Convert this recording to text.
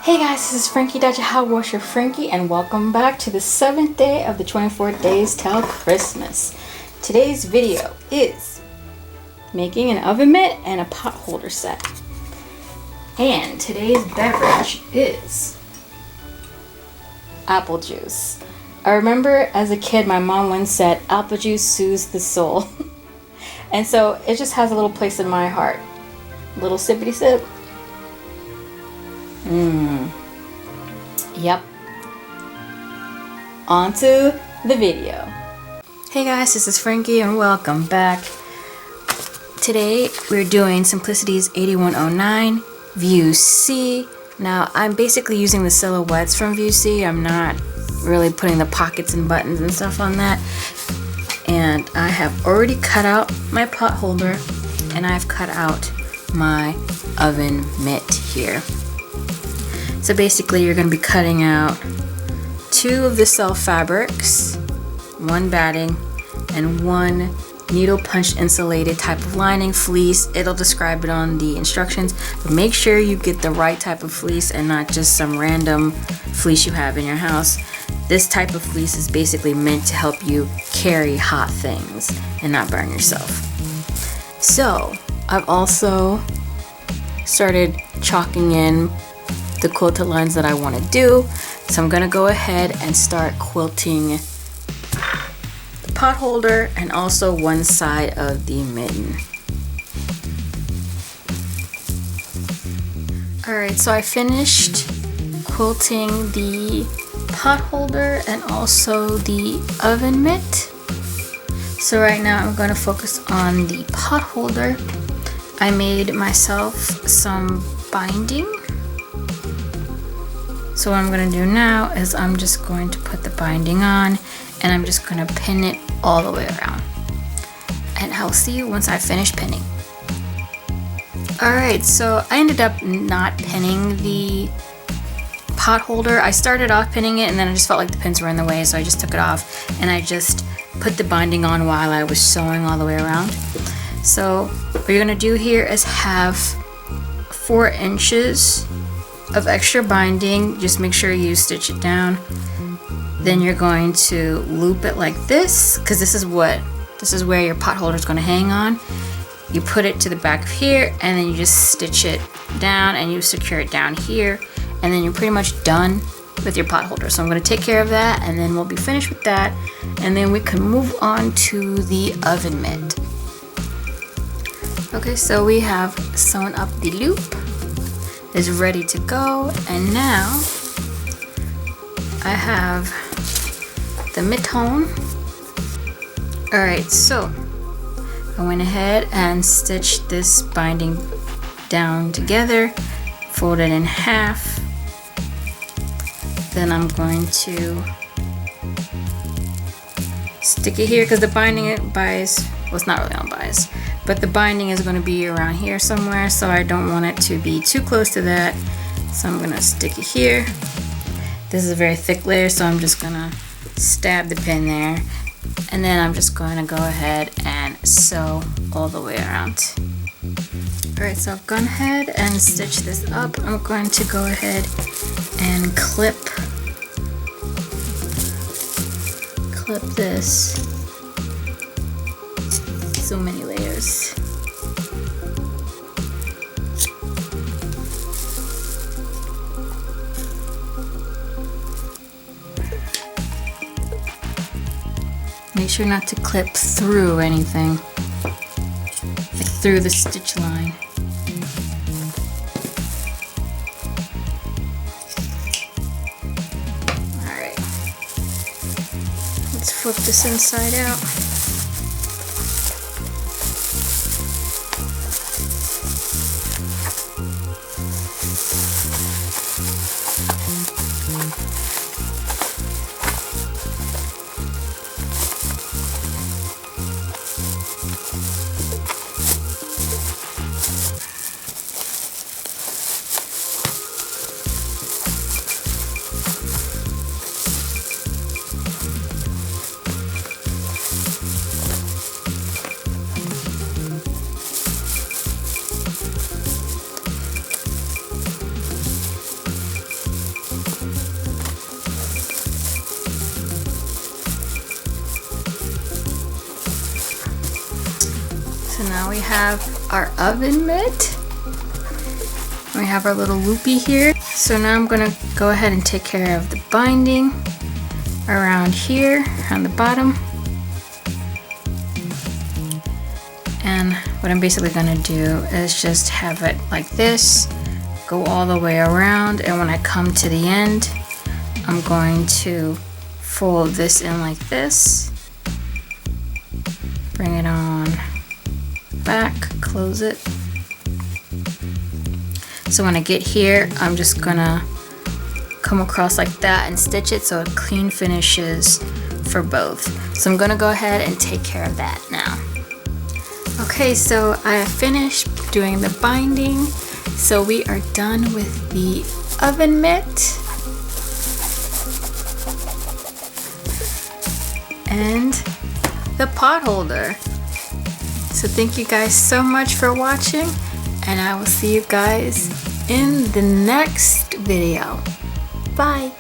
Hey guys, this is Frankie How Washer Frankie, and welcome back to the 7th day of the 24 days till Christmas. Today's video is making an oven mitt and a pot holder set. And today's beverage is apple juice. I remember as a kid my mom once said, apple juice soothes the soul. And so it just has a little place in my heart. Little sippity sip. Yep. On to the video. Hey guys, this is Frankie and welcome back. Today we're doing Simplicity's 8109 View C. Now I'm basically using the silhouettes from View C. I'm not really putting the pockets and buttons and stuff on that. And I have already cut out my pot holder and I've cut out my oven mitt here. So basically you're going to be cutting out 2 of the self fabrics, 1 batting, and 1 needle punch insulated type of lining fleece. It'll describe it on the instructions, but make sure you get the right type of fleece and not just some random fleece you have in your house. This type of fleece is basically meant to help you carry hot things and not burn yourself. So I've also started chalking in the quilted lines that I want to do. So I'm gonna go ahead and start quilting the pot holder and also one side of the mitten. Alright, so I finished quilting the pot holder and also the oven mitt. So right now I'm going to focus on the pot holder. I made myself some binding. So what I'm going to do now is I'm just going to put the binding on and I'm just going to pin it all the way around. And I'll see you once I finish pinning. Alright, so I ended up not pinning the pot holder. I started off pinning it and then I just felt like the pins were in the way, so I just took it off and I just put the binding on while I was sewing all the way around. So what you're going to do here is have 4 inches of extra binding. Just make sure you stitch it down. Then you're going to loop it like this, because this is where your pot holder is going to hang on. You put it to the back of here and then you just stitch it down and you secure it down here, and then you're pretty much done with your pot holder. So I'm going to take care of that and then we'll be finished with that, and then we can move on to the oven mitt. Okay, so we have sewn up the loop, is ready to go, and now I have the mitten. Alright, so I went ahead and stitched this binding down together, fold it in half. Then I'm going to stick it here because the binding bias, well, it's not really on bias, but the binding is going to be around here somewhere, so I don't want it to be too close to that. So I'm going to stick it here. This is a very thick layer, so I'm just going to stab the pin there, and then I'm just going to go ahead and sew all the way around. Alright, so I've gone ahead and stitched this up. I'm going to go ahead and clip this. So many layers. Make sure not to clip through anything, like through the stitch line. Alright, let's flip this inside out. now we have our oven mitt. We have our little loopy here. So now I'm gonna go ahead and take care of the binding around here on the bottom. And what I'm basically gonna do is just have it like this, go all the way around, and when I come to the end, I'm going to fold this in like this, bring it on back, close it. So when I get here, I'm just gonna come across like that and stitch it so it clean finishes for both. So I'm gonna go ahead and take care of that now. Okay, so I have finished doing the binding. So we are done with the oven mitt. And the pot holder. So thank you guys so much for watching, and I will see you guys in the next video. Bye.